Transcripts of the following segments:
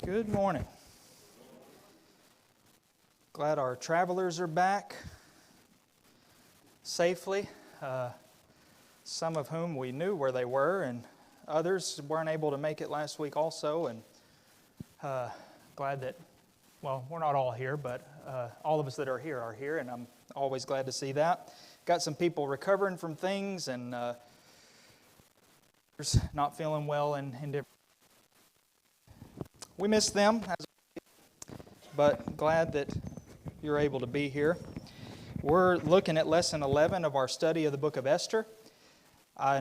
Good morning. Glad our travelers are back safely. Some of whom we knew where they were, and others weren't able to make it last week also. And glad that, well, we're not all here, but all of us that are here, and I'm always glad to see that. Got some people recovering from things, and not feeling well and different. We miss them, but glad that you're able to be here. We're looking at lesson 11 of our study of the book of Esther. I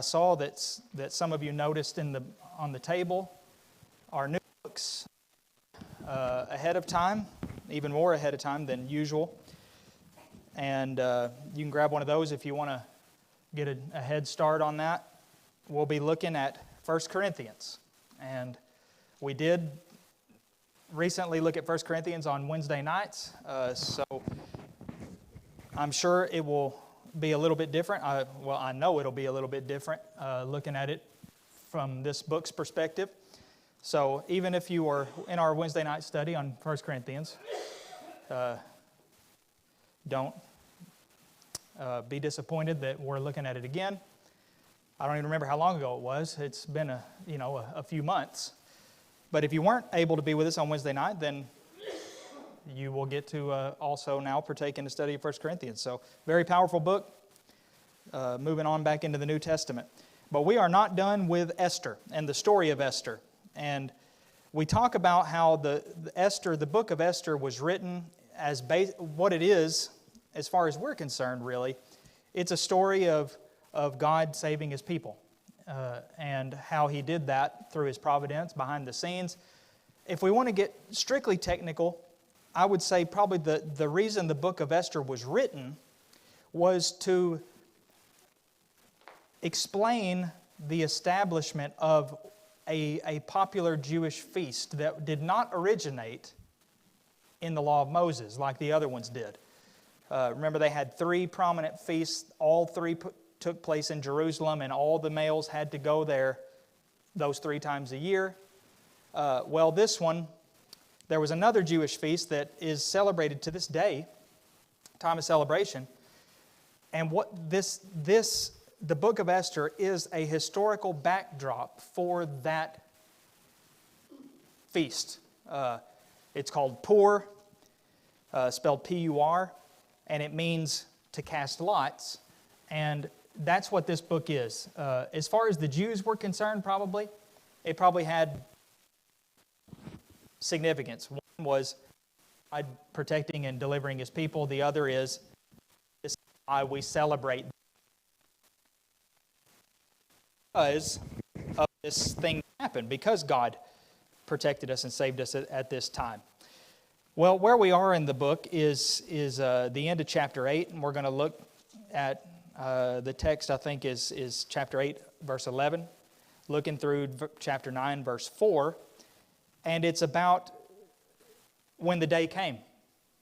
saw that some of you noticed on the table our new books ahead of time, even more ahead of time than usual. And you can grab one of those if you want to get a head start on that. We'll be looking at 1 Corinthians. And we did recently look at 1 Corinthians on Wednesday nights, so I'm sure it will be a little bit different. I know it'll be a little bit different looking at it from this book's perspective. So even if you were in our Wednesday night study on 1 Corinthians, don't be disappointed that we're looking at it again. I don't even remember how long ago it was. It's been a few months. But if you weren't able to be with us on Wednesday night, then you will get to also now partake in the study of 1 Corinthians. So, very powerful book, moving on back into the New Testament. But we are not done with Esther and the story of Esther. And we talk about how the book of Esther was written as what it is, as far as we're concerned, really. It's a story of God saving His people. And how He did that through His providence behind the scenes. If we want to get strictly technical, I would say probably the reason the book of Esther was written was to explain the establishment of a popular Jewish feast that did not originate in the law of Moses like the other ones did. Remember, they had 3 prominent feasts, all 3 took place in Jerusalem, and all the males had to go there those 3 times a year. This one, there was another Jewish feast that is celebrated to this day, time of celebration. And what the book of Esther is a historical backdrop for that feast. It's called Pur, spelled P-U-R, and it means to cast lots. And that's what this book is. As far as the Jews were concerned, it probably had significance. One was God protecting and delivering His people. The other is this is why we celebrate because of this thing that happened, because God protected us and saved us at this time. Well, where we are in the book is the end of chapter 8, and we're going to look at the text, I think, is chapter 8, verse 11, looking through chapter 9, verse 4, and it's about when the day came.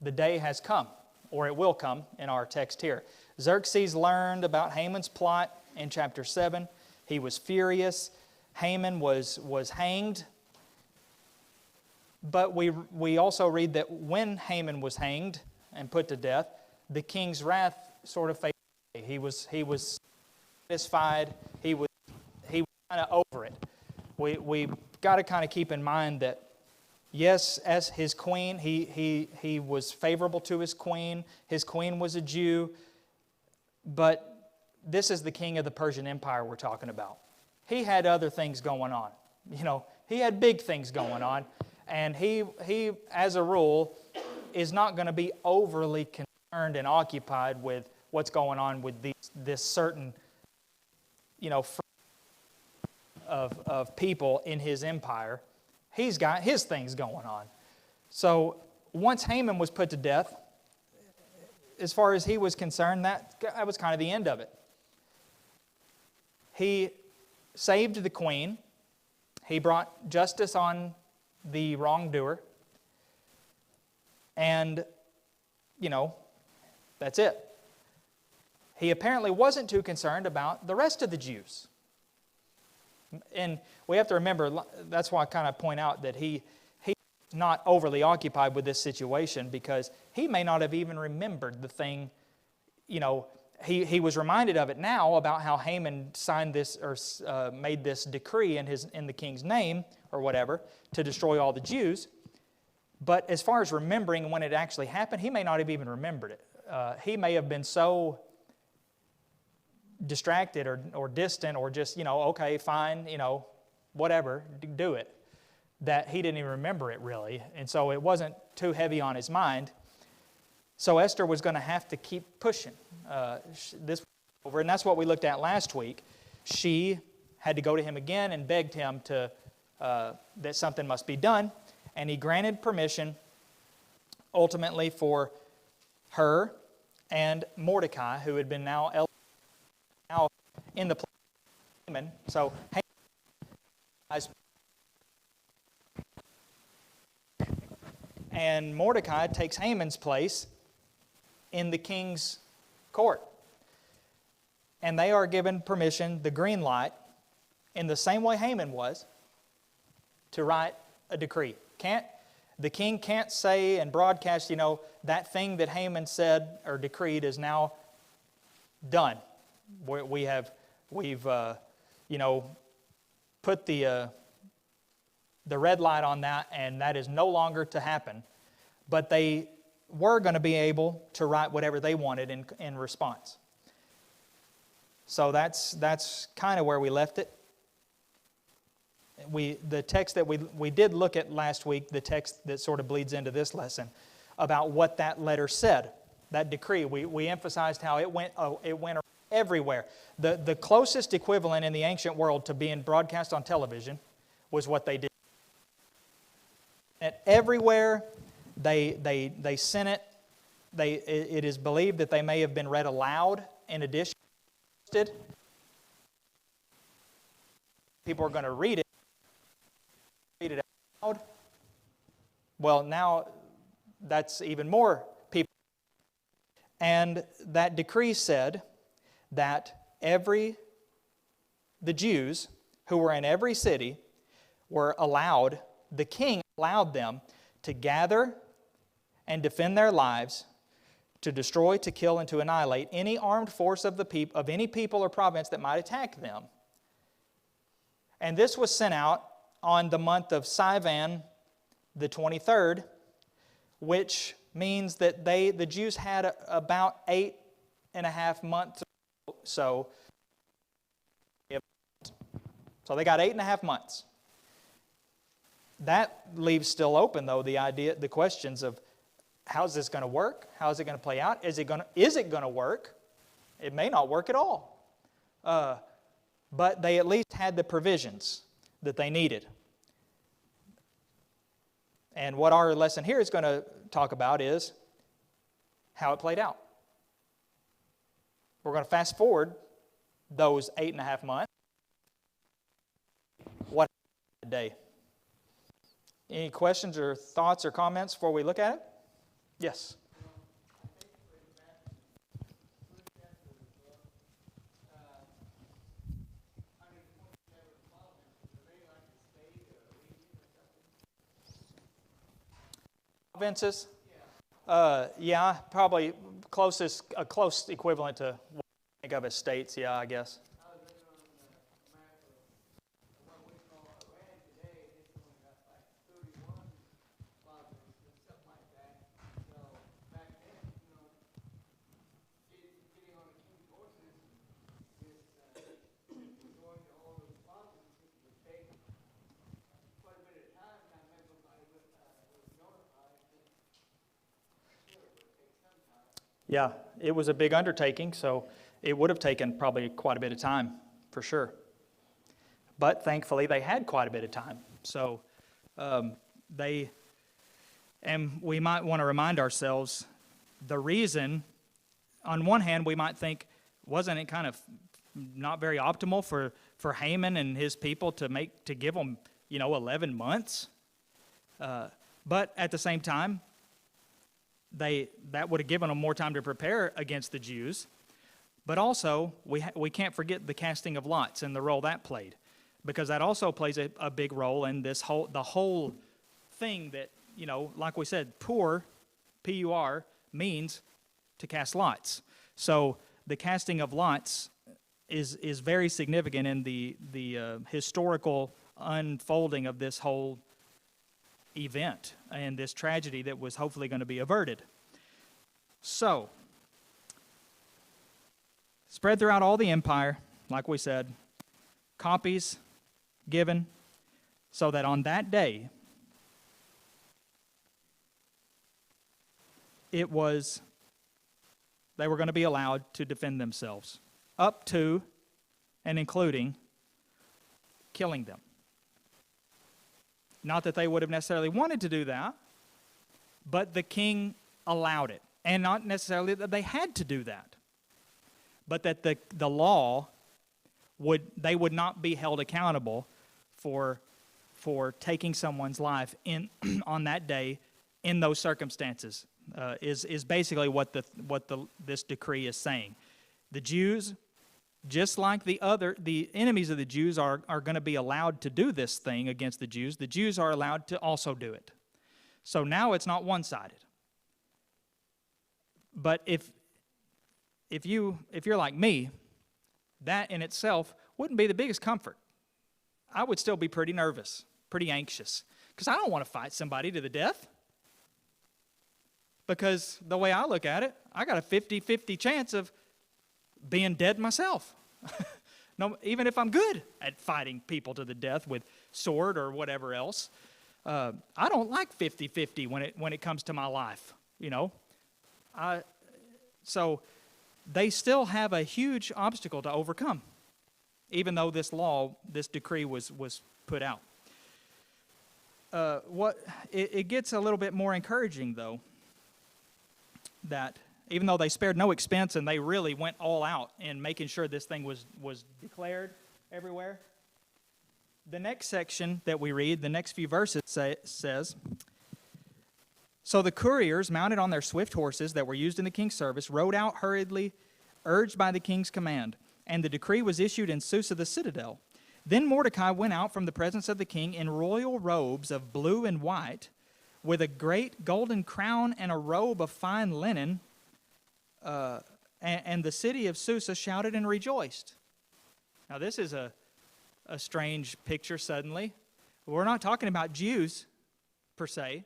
The day has come, or it will come in our text here. Xerxes learned about Haman's plot in chapter 7. He was furious. Haman was hanged. But we also read that when Haman was hanged and put to death, the king's wrath sort of faded. He was satisfied. He was kind of over it. We've got to kind of keep in mind that, yes, as his queen, he was favorable to his queen. His queen was a Jew. But this is the king of the Persian Empire we're talking about. He had other things going on. He had big things going on. And he as a rule, is not going to be overly concerned and occupied with what's going on with this certain, of people in his empire. He's got his things going on. So once Haman was put to death, as far as he was concerned, that was kind of the end of it. He saved the queen. He brought justice on the wrongdoer. And, that's it. He apparently wasn't too concerned about the rest of the Jews. And we have to remember, that's why I kind of point out that he's not overly occupied with this situation, because he may not have even remembered the thing. He was reminded of it now about how Haman signed this or made this decree in the king's name or whatever to destroy all the Jews. But as far as remembering when it actually happened, he may not have even remembered it. He may have been so distracted or distant or just, okay, fine, whatever, do it, that he didn't even remember it really. And so it wasn't too heavy on his mind. So Esther was going to have to keep pushing this over. And that's what we looked at last week. She had to go to him again and begged him that something must be done. And he granted permission ultimately for her and Mordecai, who had been now in the place of Haman. So Haman, and Mordecai takes Haman's place in the king's court. And they are given permission, the green light, in the same way Haman was, to write a decree. The king can't say and broadcast, that thing that Haman said or decreed is now done. We've put the red light on that, and that is no longer to happen. But they were going to be able to write whatever they wanted in response. So that's kind of where we left it. The text that we did look at last week, the text that sort of bleeds into this lesson, about what that letter said, that decree. We emphasized how it went everywhere. The closest equivalent in the ancient world to being broadcast on television was what they did. And everywhere they sent it. It is believed that they may have been read aloud in addition. People are going to read it out. Well, now that's even more people. And that decree said that the Jews who were in every city were allowed, the king allowed them to gather and defend their lives, to destroy, to kill, and to annihilate any armed force of any people or province that might attack them. And this was sent out on the month of Sivan, the 23rd, which means that the Jews had about 8.5 months. So they got 8.5 months. That leaves still open, though, the questions of how's this going to work? How is it going to play out? Is it going to work? It may not work at all. But they at least had the provisions that they needed. And what our lesson here is going to talk about is how it played out. We're going to fast forward those 8.5 months. What happened today? Any questions or thoughts or comments before we look at it? Yes. Provinces? Yeah, probably a close equivalent to what I think of as states, yeah, I guess. Yeah, it was a big undertaking, so it would have taken probably quite a bit of time, for sure. But thankfully, they had quite a bit of time. So and we might want to remind ourselves, the reason, on one hand, we might think, wasn't it kind of not very optimal for Haman and his people to give them, 11 months? But at the same time, that would have given them more time to prepare against the Jews. But also, we can't forget the casting of lots and the role that played. because that also plays a big role in the whole thing that, like we said, pur, P-U-R, means to cast lots. So the casting of lots is very significant in the historical unfolding of this whole event and this tragedy that was hopefully going to be averted. So, spread throughout all the empire, like we said, copies given, so that on that day, they were going to be allowed to defend themselves, up to and including killing them. Not that they would have necessarily wanted to do that, but the king allowed it. And not necessarily that they had to do that, but that the law they would not be held accountable for taking someone's life on that day in those circumstances. Is basically what this decree is saying. The Jews, just like the enemies of the Jews are going to be allowed to do this thing against the Jews are allowed to also do it. So now it's not one-sided. But if you're like me, that in itself wouldn't be the biggest comfort. I would still be pretty nervous, pretty anxious, because I don't want to fight somebody to the death. Because the way I look at it, I got a 50-50 chance of being dead myself. No, even if I'm good at fighting people to the death with sword or whatever else, I don't like 50-50 when it comes to my life. So they still have a huge obstacle to overcome, even though this decree was put out. It gets a little bit more encouraging, though, that even though they spared no expense and they really went all out in making sure this thing was declared everywhere, the next section that we read, the next few verses says, "So the couriers, mounted on their swift horses that were used in the king's service, rode out hurriedly, urged by the king's command. And the decree was issued in Susa the citadel. Then Mordecai went out from the presence of the king in royal robes of blue and white, with a great golden crown and a robe of fine linen, and the city of Susa shouted and rejoiced." Now this is a strange picture suddenly. We're not talking about Jews per se.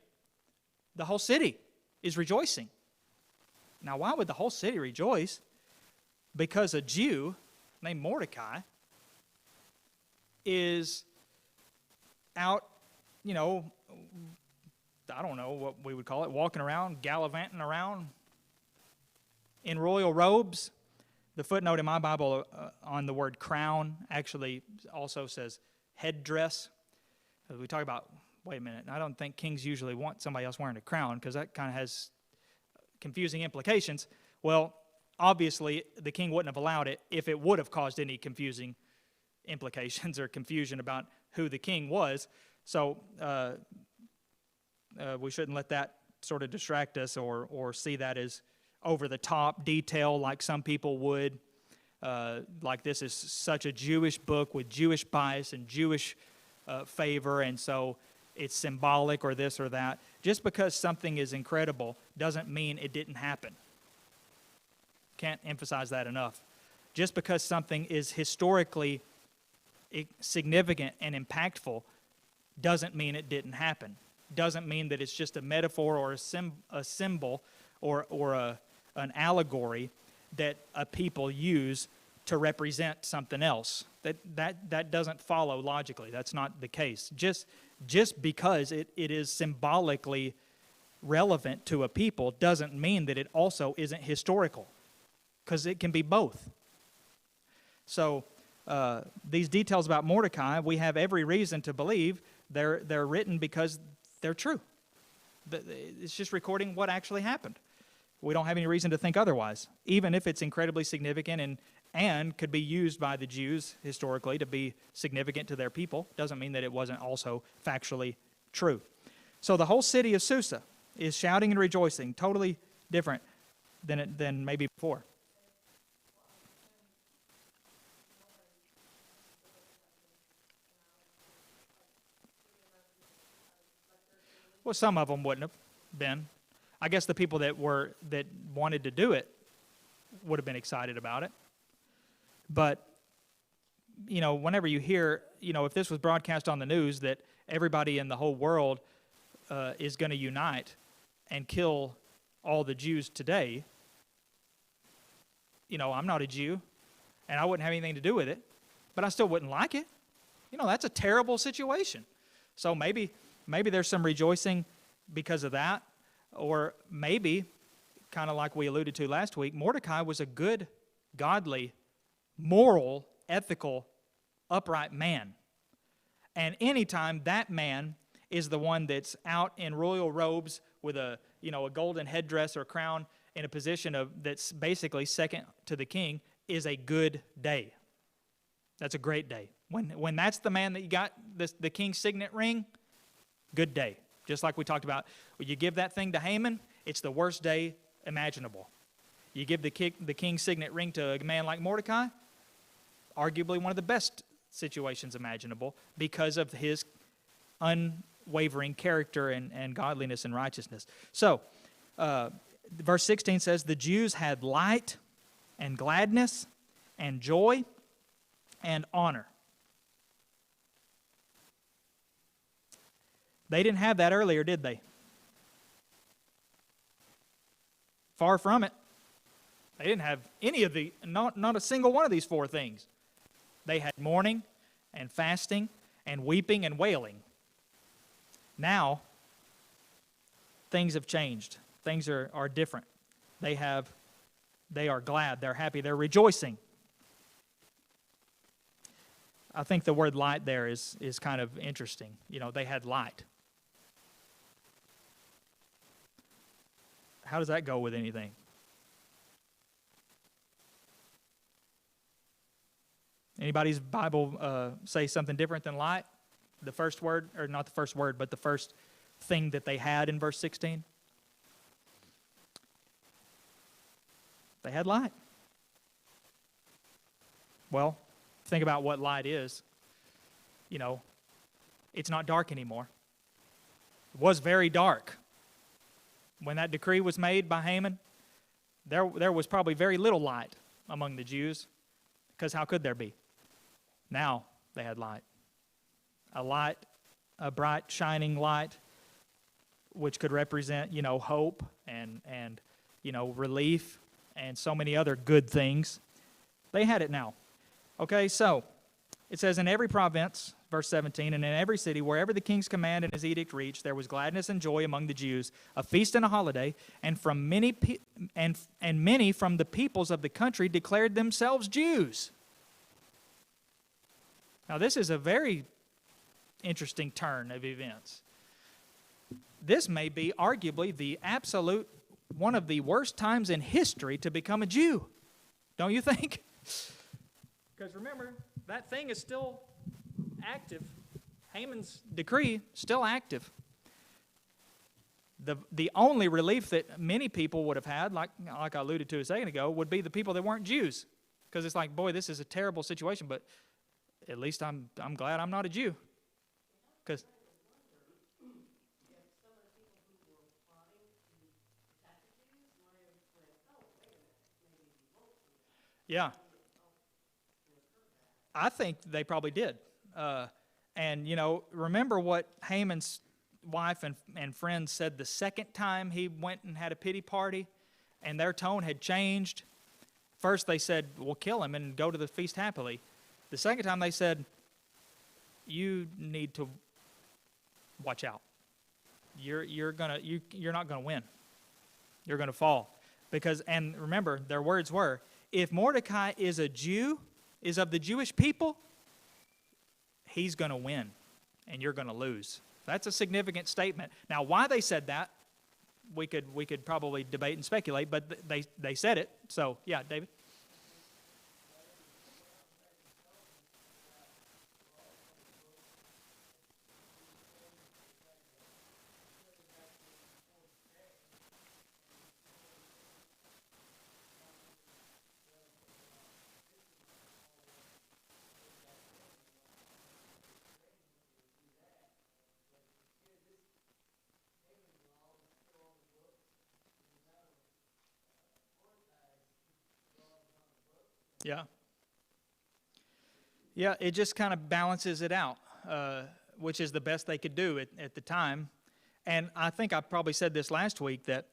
The whole city is rejoicing. Now why would the whole city rejoice? Because a Jew named Mordecai is out, I don't know what we would call it, walking around, gallivanting around in royal robes. The footnote in my Bible on the word crown actually also says headdress. As we talk about, wait a minute, I don't think kings usually want somebody else wearing a crown because that kind of has confusing implications. Well, obviously, the king wouldn't have allowed it if it would have caused any confusing implications or confusion about who the king was. So we shouldn't let that sort of distract us or see that as over-the-top detail like some people would. Like this is such a Jewish book with Jewish bias and Jewish favor, and so it's symbolic or this or that. Just because something is incredible doesn't mean it didn't happen. Can't emphasize that enough. Just because something is historically significant and impactful doesn't mean it didn't happen. Doesn't mean that it's just a metaphor or a symbol or an allegory that a people use to represent something else. That doesn't follow logically. That's not the case. Just because it is symbolically relevant to a people doesn't mean that it also isn't historical, because it can be both. So these details about Mordecai, we have every reason to believe they're written because they're true. It's just recording what actually happened. We don't have any reason to think otherwise, even if it's incredibly significant and could be used by the Jews historically to be significant to their people. Doesn't mean that it wasn't also factually true. So the whole city of Susa is shouting and rejoicing, totally different than maybe before. Well, some of them wouldn't have been. I guess the people that wanted to do it would have been excited about it. But, whenever you hear, if this was broadcast on the news that everybody in the whole world is going to unite and kill all the Jews today, I'm not a Jew, and I wouldn't have anything to do with it, but I still wouldn't like it. That's a terrible situation. So maybe there's some rejoicing because of that, or maybe, kind of like we alluded to last week, Mordecai was a good, godly, moral, ethical, upright man. And anytime that man is the one that's out in royal robes with a golden headdress or crown in a position that's basically second to the king, is a good day. That's a great day. When that's the man that you got the king's signet ring, good day. Just like we talked about, when you give that thing to Haman, it's the worst day imaginable. You give the king's signet ring to a man like Mordecai, arguably one of the best situations imaginable because of his unwavering character and godliness and righteousness. So, verse 16 says, the Jews had light and gladness and joy and honor. They didn't have that earlier, did they? Far from it. They didn't have any of not a single one of these four things. They had mourning and fasting and weeping and wailing. Now, things have changed. Things are different. They are glad, they're happy, they're rejoicing. I think the word light there is kind of interesting. They had light. How does that go with anything? Anybody's Bible say something different than light? The first word, or not the first word, but the first thing that they had in verse 16? They had light. Well, think about what light is. It's not dark anymore. It was very dark. When that decree was made by Haman, there was probably very little light among the Jews, because how could there be? Now they had light. A bright, shining light, which could represent, hope and relief and so many other good things. They had it now. Okay, so it says, in every province, verse 17, and in every city, wherever the king's command and his edict reached, there was gladness and joy among the Jews, a feast and a holiday, and many from the peoples of the country declared themselves Jews. Now, this is a very interesting turn of events. This may be arguably the absolute one of the worst times in history to become a Jew. Don't you think? Because remember, that thing is still active. Haman's decree still active. The only relief that many people would have had, like I alluded to a second ago, would be the people that weren't Jews. Because it's like, boy, this is a terrible situation, but at least I'm glad I'm not a Jew. Because yeah, I think they probably did. And, remember what Haman's wife and friends said the second time he went and had a pity party, and their tone had changed. First they said, well, kill him and go to the feast happily. The second time they said, you need to watch out. You're not gonna win. You're gonna fall. And remember, their words were, if Mordecai is a Jew, is of the Jewish people, he's gonna win and you're gonna lose. That's a significant statement. Now, why they said that, we could probably debate and speculate, but they said it. So, yeah, David? Yeah. Yeah, it just kind of balances it out, which is the best they could do at the time. And I think I probably said this last week that,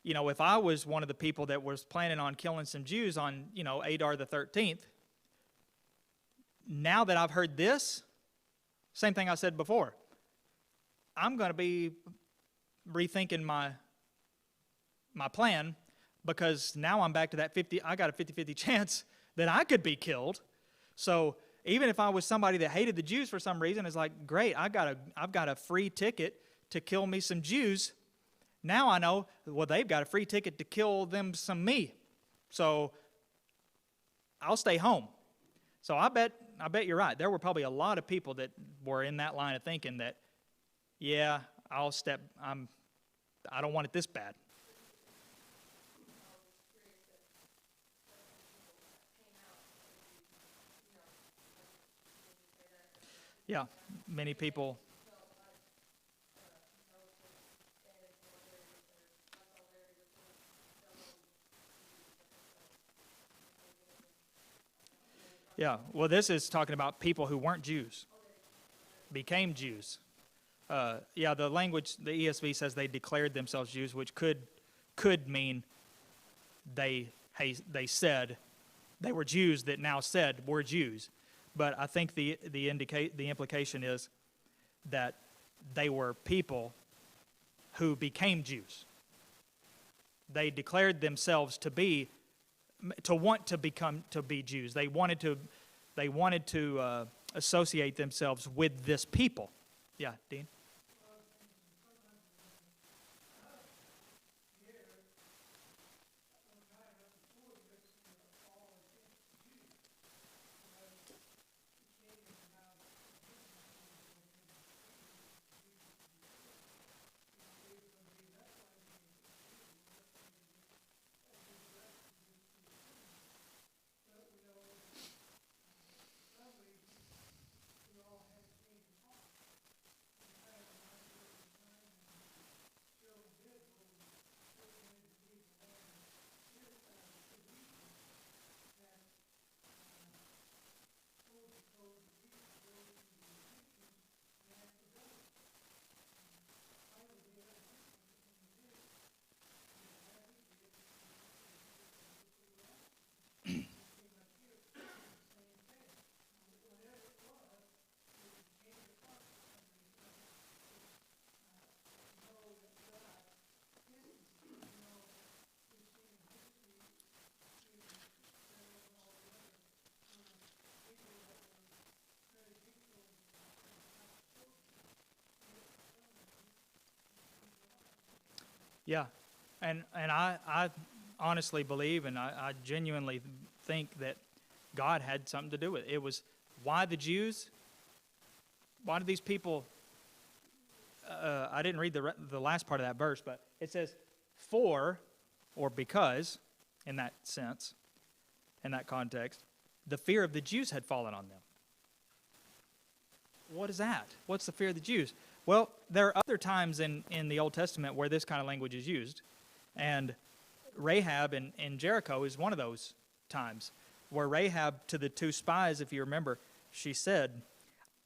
if I was one of the people that was planning on killing some Jews on, Adar the 13th, now that I've heard this, same thing I said before, I'm going to be rethinking my plan, because now I'm back to that 50, I got a 50-50 chance that I could be killed. So even if I was somebody that hated the Jews for some reason, it's like, great, I've got a free ticket to kill me some Jews. Now I know, well, they've got a free ticket to kill them some me. So I'll stay home. So I bet you're right. There were probably a lot of people that were in that line of thinking that, yeah, I don't want it this bad. Yeah, many people. Yeah, well, this is talking about people who weren't Jews, became Jews. The language, the ESV says they declared themselves Jews, which could mean they said they were Jews that now said we're Jews. But I think the implication is that they were people who became Jews. They declared themselves to be Jews. They wanted to associate themselves with this people. Yeah, Dean. Yeah, and I honestly believe, and I genuinely think that God had something to do with it. It was why the Jews, why did these people, I didn't read the last part of that verse, but it says for, or because, in that sense, in that context, the fear of the Jews had fallen on them. What is that? What's the fear of the Jews? Well, there are other times in the Old Testament where this kind of language is used, and Rahab in Jericho is one of those times where Rahab, to the two spies, if you remember, she said,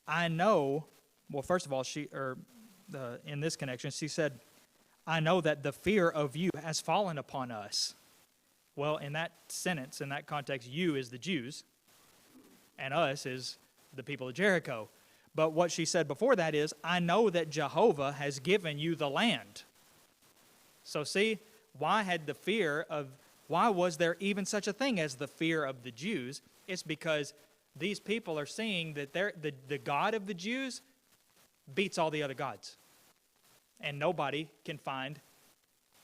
I know, well, first of all, in this connection, she said, I know that the fear of you has fallen upon us. Well, in that sentence, in that context, you is the Jews, and us is the people of Jericho. But what she said before that is, I know that Jehovah has given you the land. So see, why was there even such a thing as the fear of the Jews? It's because these people are seeing that the God of the Jews beats all the other gods. And nobody can find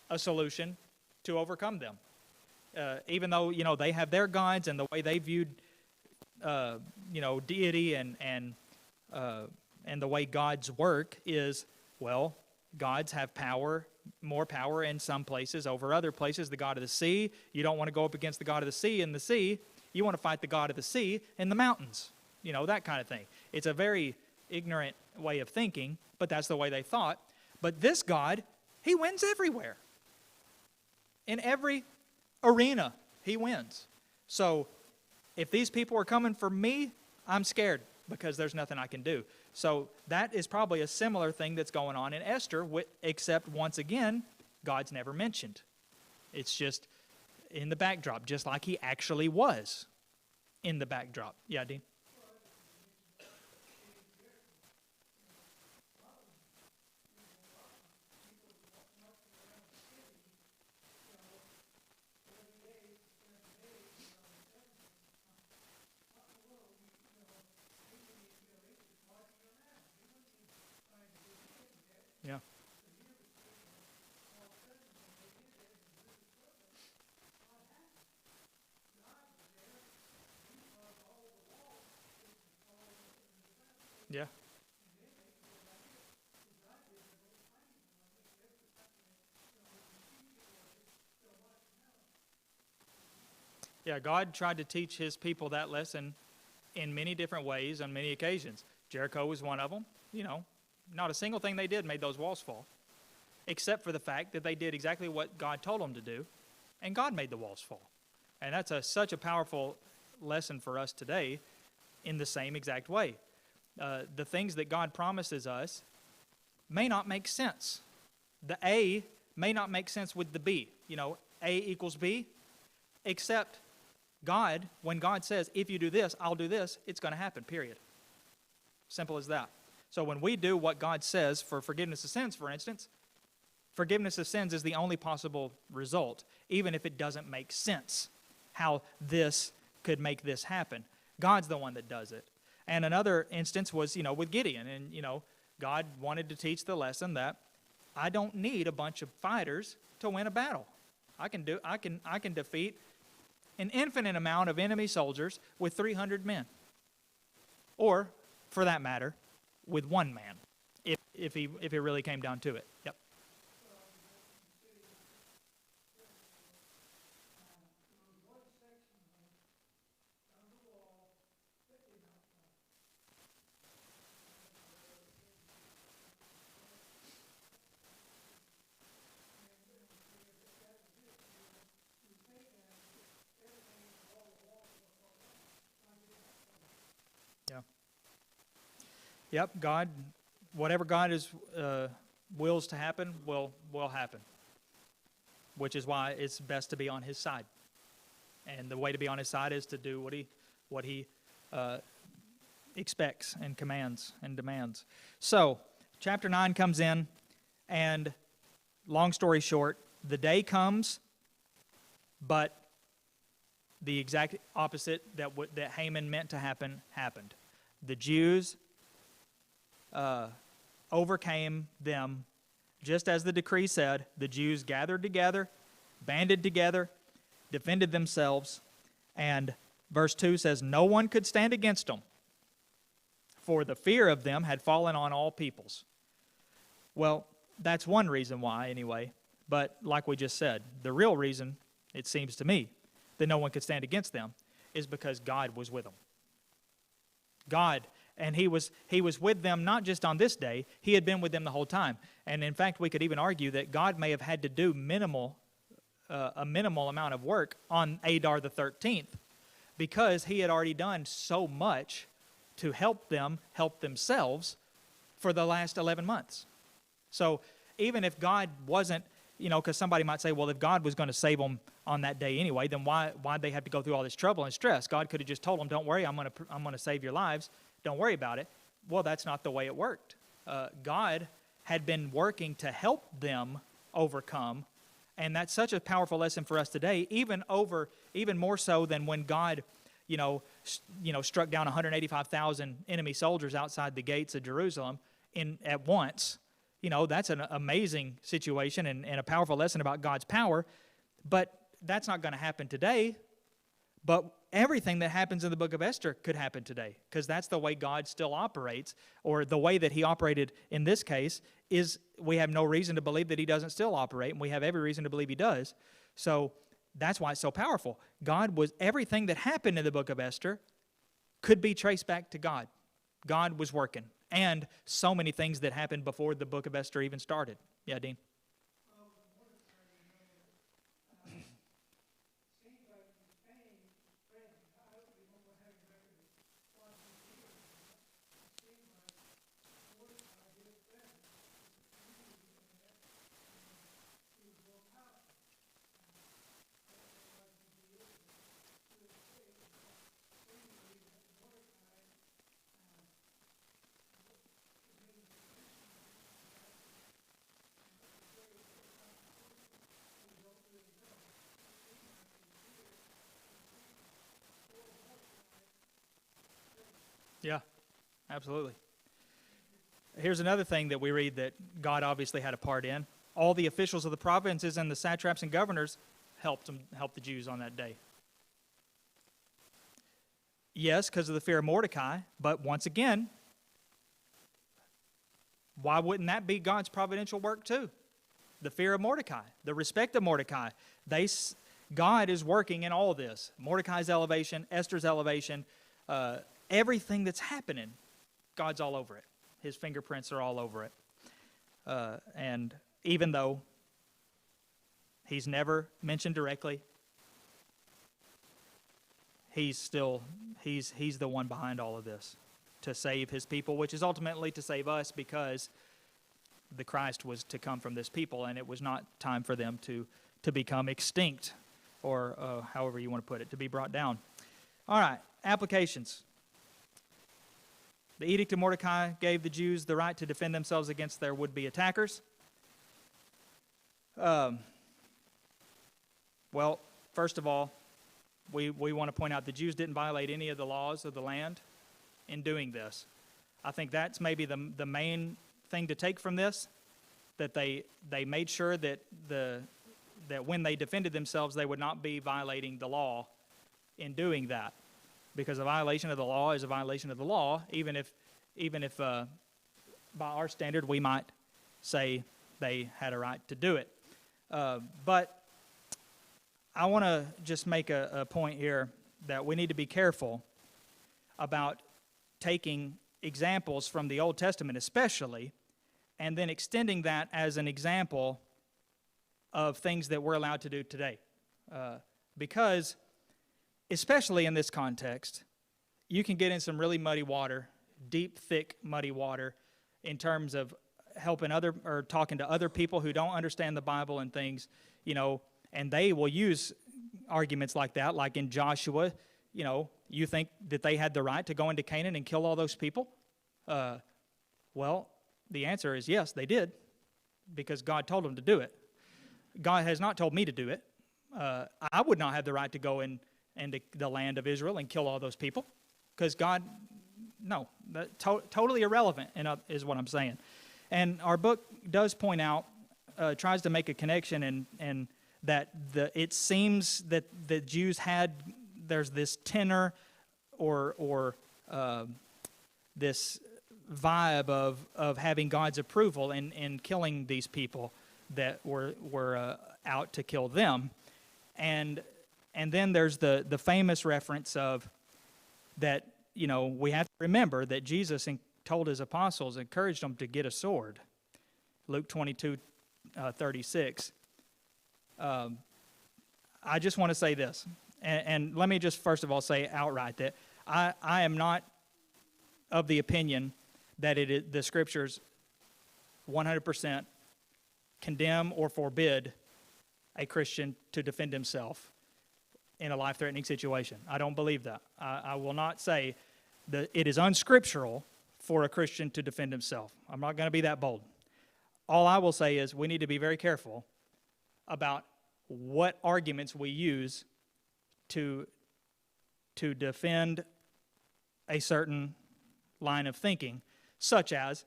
a solution to overcome them. Even though, they have their gods and the way they viewed, deity and the way gods work is, well, gods have more power in some places over other places. The God of the sea, you don't want to go up against the God of the sea in the sea. You want to fight the God of the sea in the mountains. That kind of thing. It's a very ignorant way of thinking, but that's the way they thought. But this God, he wins everywhere. In every arena, he wins. So if these people are coming for me, I'm scared because there's nothing I can do. So that is probably a similar thing that's going on in Esther, except once again, God's never mentioned. It's just in the backdrop, just like he actually was in the backdrop. Yeah, Dean? Yeah. Yeah. Yeah, God tried to teach his people that lesson in many different ways on many occasions. Jericho was one of them. You know, not a single thing they did made those walls fall, except for the fact that they did exactly what God told them to do, and God made the walls fall. And that's such a powerful lesson for us today in the same exact way. The things that God promises us may not make sense. The A may not make sense with the B. You know, A equals B, except God, when God says, if you do this, I'll do this, it's going to happen, period. Simple as that. So when we do what God says for forgiveness of sins, for instance, forgiveness of sins is the only possible result, even if it doesn't make sense how this could make this happen. God's the one that does it. And another instance was, with Gideon. And, God wanted to teach the lesson that I don't need a bunch of fighters to win a battle. I can defeat an infinite amount of enemy soldiers with 300 men. Or, for that matter, with one man, if it really came down to it. Yep. Yeah. Yep, God, whatever God wills to happen will happen, which is why it's best to be on his side. And the way to be on his side is to do what he expects and commands and demands. So, chapter 9 comes in, and long story short, the day comes, but the exact opposite that Haman meant to happen happened. The Jews overcame them, just as the decree said. The Jews gathered together, banded together, defended themselves, and verse 2 says, no one could stand against them, for the fear of them had fallen on all peoples. Well, that's one reason why, anyway, but like we just said, the real reason, it seems to me, that no one could stand against them is because God was with them. God, and he was with them not just on this day, he had been with them the whole time. And in fact, we could even argue that God may have had to do a minimal amount of work on Adar the 13th, because he had already done so much to help them help themselves for the last 11 months. So even if God wasn't, because somebody might say, well, if God was going to save them on that day anyway, then why'd they have to go through all this trouble and stress? God could have just told them, don't worry, I'm going to save your lives. Don't worry about it. Well, that's not the way it worked. God had been working to help them overcome, and that's such a powerful lesson for us today, even more so than when God, struck down 185,000 enemy soldiers outside the gates of Jerusalem at once. That's an amazing situation and a powerful lesson about God's power, but that's not going to happen today. But everything that happens in the book of Esther could happen today, because that's the way God still operates, or the way that he operated in this case is we have no reason to believe that he doesn't still operate, and we have every reason to believe he does. So that's why it's so powerful. Everything that happened in the book of Esther could be traced back to God. God was working. And so many things that happened before the book of Esther even started. Yeah, Dean? Yeah, absolutely. Here's another thing that we read that God obviously had a part in. All the officials of the provinces and the satraps and governors helped the Jews on that day. Yes, because of the fear of Mordecai, but once again, why wouldn't that be God's providential work too? The fear of Mordecai, the respect of Mordecai. God is working in all this. Mordecai's elevation, Esther's elevation, everything that's happening, God's all over it. His fingerprints are all over it. And even though he's never mentioned directly, he's the one behind all of this to save his people, which is ultimately to save us, because the Christ was to come from this people, and it was not time for them to become extinct, or however you want to put it, to be brought down. All right, applications. The Edict of Mordecai gave the Jews the right to defend themselves against their would-be attackers. Well, first of all, we want to point out the Jews didn't violate any of the laws of the land in doing this. I think that's maybe the main thing to take from this, that they made sure that when they defended themselves, they would not be violating the law in doing that, because a violation of the law is a violation of the law, even if by our standard we might say they had a right to do it. But I want to just make a point here that we need to be careful about taking examples from the Old Testament especially, and then extending that as an example of things that we're allowed to do today. Because, especially in this context, you can get in some really muddy water, deep, thick, muddy water, in terms of helping or talking to other people who don't understand the Bible and things, and they will use arguments like that, like in Joshua. You think that they had the right to go into Canaan and kill all those people? Well, the answer is yes, they did, because God told them to do it. God has not told me to do it. I would not have the right to go into the land of Israel and kill all those people, because God, no, totally irrelevant is what I'm saying. And our book does point out, tries to make a connection, and that it seems that the Jews there's this tenor or this vibe of having God's approval in killing these people that were out to kill them. And then there's the famous reference of that, we have to remember that Jesus told his apostles, encouraged them to get a sword. Luke 22:36. I just want to say this, and let me just first of all say outright that I am not of the opinion that the Scriptures 100% condemn or forbid a Christian to defend himself in a life-threatening situation. I don't believe that. I will not say that it is unscriptural for a Christian to defend himself. I'm not going to be that bold. All I will say is we need to be very careful about what arguments we use to defend a certain line of thinking, such as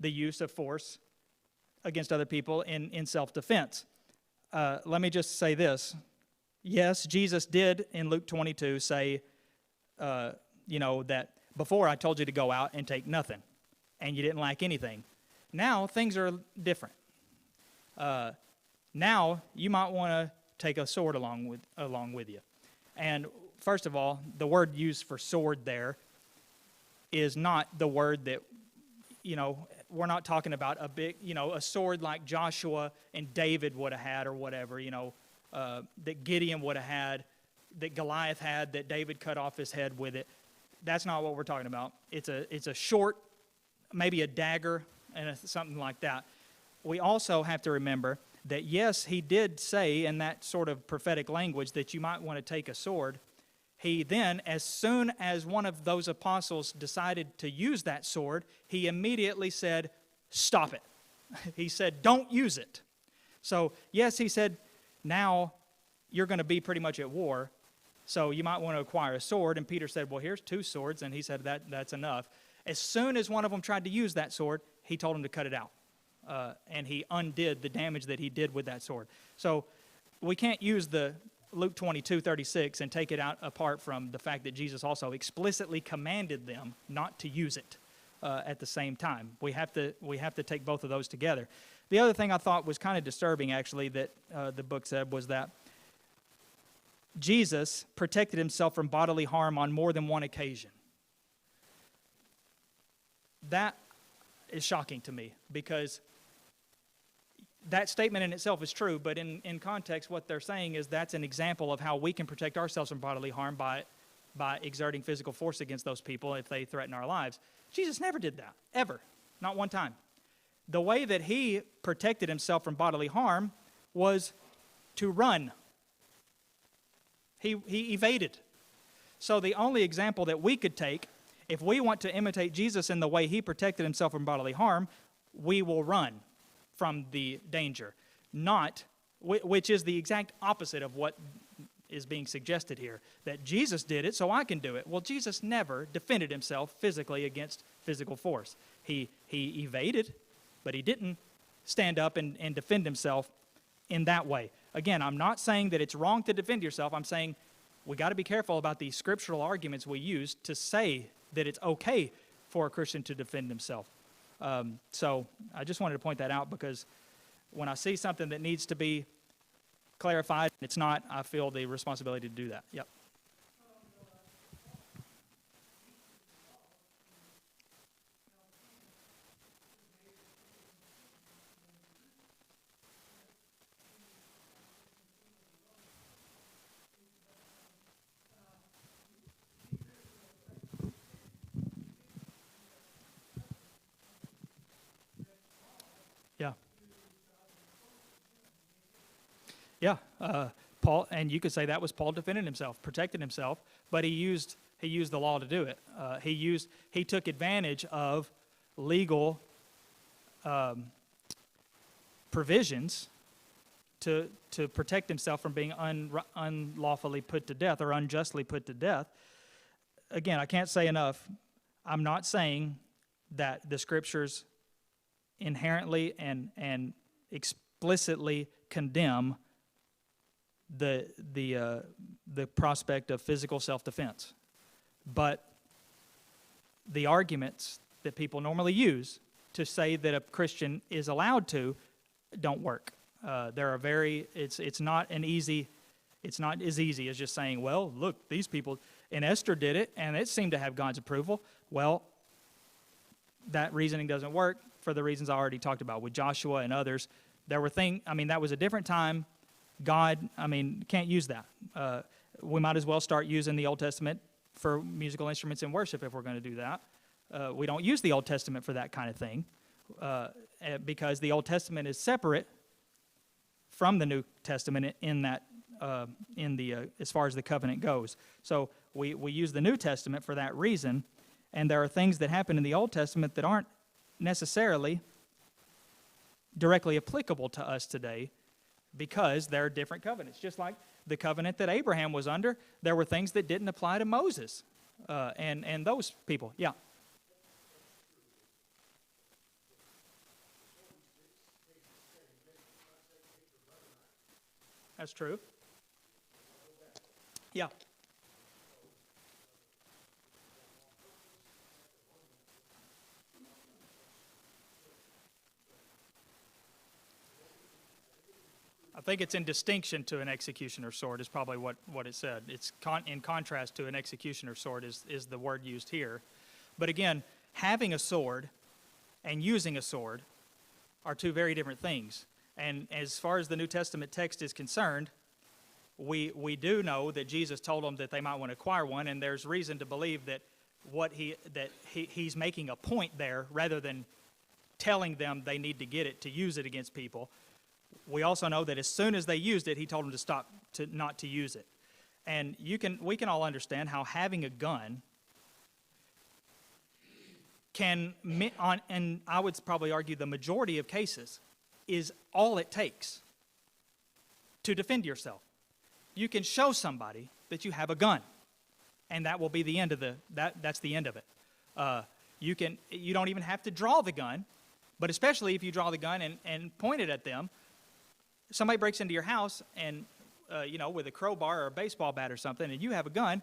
the use of force against other people in self-defense. Let me just say this. Yes, Jesus did in Luke 22 say, that before I told you to go out and take nothing, and you didn't lack anything. Now things are different. Now you might want to take a sword along with you. And first of all, the word used for sword there is not the word that, we're not talking about a big, a sword like Joshua and David would have had or whatever, that Gideon would have had, that Goliath had, that David cut off his head with it. That's not what we're talking about. It's a short, maybe a dagger and something like that. We also have to remember that, yes, he did say in that sort of prophetic language that you might want to take a sword. He then, as soon as one of those apostles decided to use that sword, he immediately said, stop it. He said, don't use it. So, yes, he said, now you're going to be pretty much at war. So you might want to acquire a sword. And Peter said, well, here's 2 swords. And he said, that's enough. As soon as one of them tried to use that sword, he told him to cut it out. And he undid the damage that he did with that sword. So we can't use the Luke 22:36 and take it out apart from the fact that Jesus also explicitly commanded them not to use it at the same time. We have to take both of those together. The other thing I thought was kind of disturbing, actually, that the book said was that Jesus protected himself from bodily harm on more than one occasion. That is shocking to me, because that statement in itself is true, but in context, what they're saying is that's an example of how we can protect ourselves from bodily harm by exerting physical force against those people if they threaten our lives. Jesus never did that, ever, not one time. The way that he protected himself from bodily harm was to run. He evaded. So the only example that we could take, if we want to imitate Jesus in the way he protected himself from bodily harm, we will run from the danger, which is the exact opposite of what is being suggested here, that Jesus did it so I can do it. Well, Jesus never defended himself physically against physical force. He evaded, but he didn't stand up and defend himself in that way. Again, I'm not saying that it's wrong to defend yourself. I'm saying we got to be careful about the scriptural arguments we use to say that it's okay for a Christian to defend himself. So I just wanted to point that out, because when I see something that needs to be clarified, it's not, I feel the responsibility to do that. Yep. Yeah. Yeah. Paul, and you could say that was Paul defending himself, protecting himself, but he used the law to do it. He took advantage of legal provisions to protect himself from being unlawfully put to death or unjustly put to death. Again, I can't say enough. I'm not saying that the scriptures inherently and explicitly condemn the prospect of physical self-defense, but the arguments that people normally use to say that a Christian is allowed to don't work. It's not as easy as just saying, well, look, these people, and Esther did it, and it seemed to have God's approval. Well, that reasoning doesn't work for the reasons I already talked about with Joshua and others. There were that was a different time. God, can't use that. We might as well start using the Old Testament for musical instruments in worship if we're going to do that. We don't use the Old Testament for that kind of thing because the Old Testament is separate from the New Testament in that as far as the covenant goes. So we use the New Testament for that reason, and there are things that happen in the Old Testament that aren't necessarily directly applicable to us today because there are different covenants. Just like the covenant that Abraham was under, there were things that didn't apply to Moses and those people. Yeah. That's true. Yeah. I think it's in distinction to an executioner's sword is probably what it said. It's in contrast to an executioner's sword is the word used here. But again, having a sword and using a sword are two very different things. And as far as the New Testament text is concerned, we do know that Jesus told them that they might want to acquire one, and there's reason to believe that he's making a point there rather than telling them they need to get it to use it against people. We also know that as soon as they used it, he told them to stop, not to use it. And we can all understand how having a gun can, and I would probably argue the majority of cases, is all it takes to defend yourself. You can show somebody that you have a gun, and that will be the end of that's the end of it. You don't even have to draw the gun, but especially if you draw the gun and point it at them, somebody breaks into your house and with a crowbar or a baseball bat or something, and you have a gun,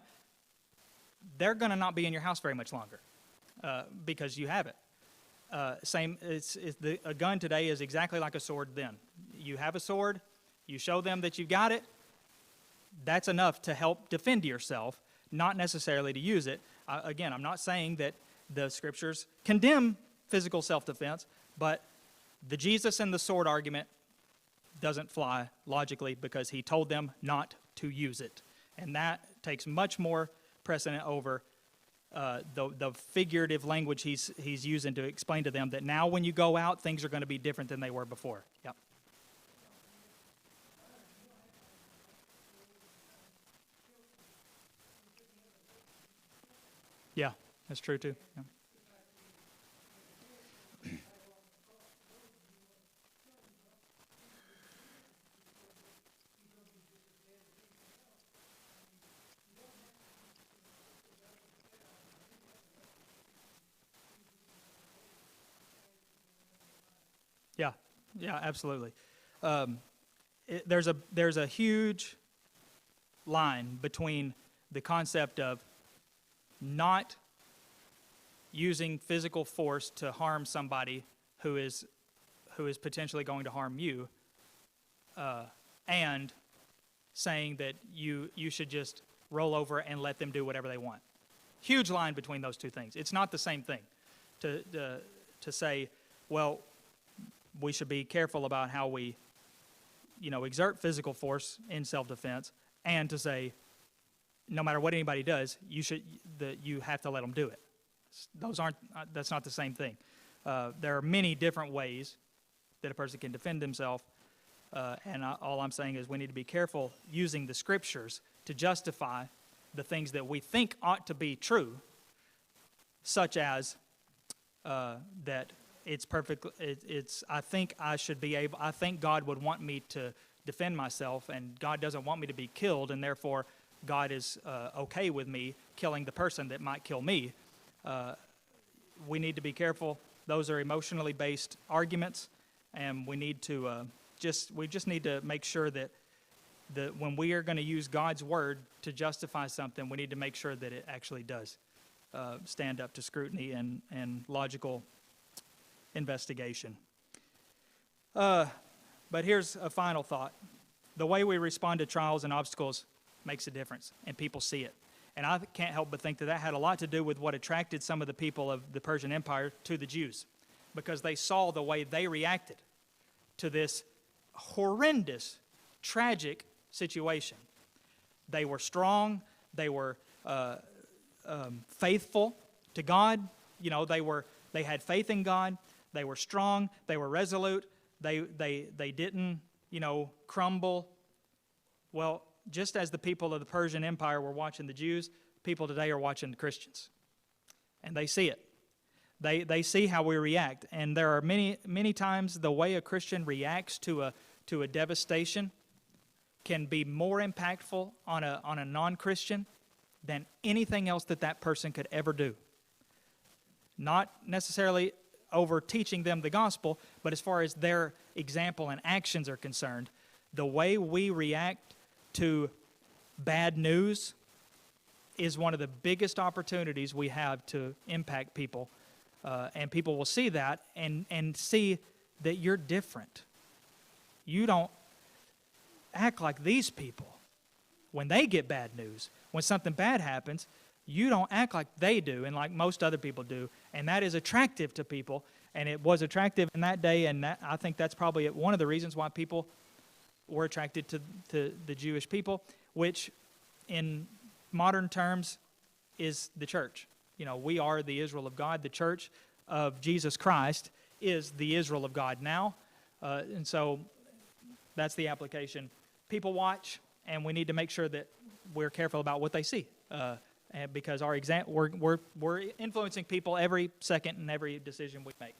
they're going to not be in your house very much longer because you have it. A gun today is exactly like a sword then. You have a sword, you show them that you've got it, that's enough to help defend yourself, not necessarily to use it. Again, I'm not saying that the scriptures condemn physical self-defense, but the Jesus and the sword argument doesn't fly logically because he told them not to use it. And that takes much more precedent over the figurative language he's using to explain to them that now when you go out, things are going to be different than they were before. Yep. Yeah, that's true too. Yeah. Yeah, absolutely. There's a huge line between the concept of not using physical force to harm somebody who is potentially going to harm you, and saying that you should just roll over and let them do whatever they want. Huge line between those two things. It's not the same thing to say, well, we should be careful about how we, exert physical force in self-defense, and to say, no matter what anybody does, you have to let them do it. That's not the same thing. There are many different ways that a person can defend himself, and all I'm saying is we need to be careful using the scriptures to justify the things that we think ought to be true, such as that it's perfect. I think I should be able. I think God would want me to defend myself, and God doesn't want me to be killed, and therefore God is okay with me killing the person that might kill me. We need to be careful. Those are emotionally based arguments, and we need to just need to make sure that when we are going to use God's word to justify something, we need to make sure that it actually does stand up to scrutiny and logical investigation. But here's a final thought. The way we respond to trials and obstacles makes a difference, and people see it. And I can't help but think that had a lot to do with what attracted some of the people of the Persian Empire to the Jews, because they saw the way they reacted to this horrendous, tragic situation. They were strong. They were faithful to God. They had faith in God. They were strong. They were resolute. They didn't, crumble. Well, just as the people of the Persian Empire were watching the Jews, people today are watching the Christians. And they see it. They see how we react. And there are many times the way a Christian reacts to a devastation can be more impactful on a non-Christian than anything else that person could ever do. Not necessarily over teaching them the gospel, but as far as their example and actions are concerned, the way we react to bad news is one of the biggest opportunities we have to impact people. And people will see that and see that you're different. You don't act like these people. When they get bad news, when something bad happens, you don't act like they do and like most other people do. And that is attractive to people. And it was attractive in that day. And I think that's probably one of the reasons why people were attracted to the Jewish people, which in modern terms is the church. We are the Israel of God. The church of Jesus Christ is the Israel of God now. And so that's the application. People watch, and we need to make sure that we're careful about what they see. And because we're influencing people every second and every decision we make.